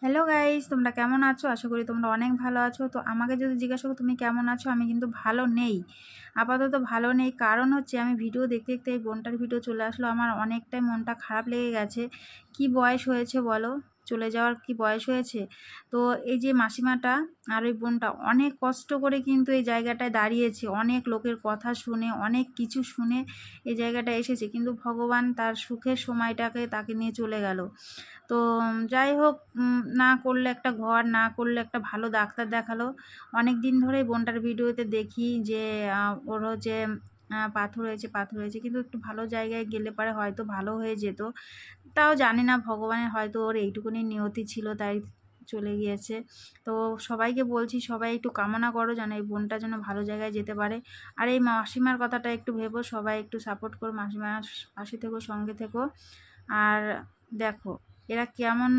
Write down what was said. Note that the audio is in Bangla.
হ্যালো গাইস, তোমরা কেমন আছো? আশা করি তোমরা অনেক ভালো আছো। তো আমাকে যদি জিজ্ঞাসা করো তুমি কেমন আছো, আমি কিন্তু ভালো নেই। আপাতত ভালো নেই, কারণ হচ্ছে আমি ভিডিও দেখতে দেখতে এই বোনটার ভিডিও চলে আসলো। আমার অনেকটাই মনটা খারাপ লেগে গেছে। কি বয়স হয়েছে বলো, চলে যাওয়ার কি বয়স হয়েছে? তো এই যে মাসিমাটা আর ওই বোনটা অনেক কষ্ট করে কিন্তু এই জায়গাটায় দাঁড়িয়েছে, অনেক লোকের কথা শুনে, অনেক কিছু শুনে এই জায়গাটায় এসেছে, কিন্তু ভগবান তার সুখের সময়টাকে তাকে নিয়ে চলে গেল। তো যাই হোক, না করলে একটা ঘর, না করলে একটা ভালো ডাক্তার দেখালো। অনেক দিন ধরেই বোনটার ভিডিওতে দেখি যে ওর হচ্ছে পাথর হয়েছে, কিন্তু একটু ভালো জায়গায় গেলে পারে হয়তো ভালো হয়ে যেত। তাও জানি না, ভগবানের হয়তো ওর এইটুকুনি নিয়তি ছিল তাই চলে গিয়েছে। তো সবাইকে বলছি, সবাই একটু কামনা করো যেন এই বোনটা যেন ভালো জায়গায় যেতে পারে। আর এই মাসিমার কথাটা একটু ভেবো, সবাই একটু সাপোর্ট করো, মাসিমার পাশে থেকো, সঙ্গে থেকো। আর দেখো এরা কেমন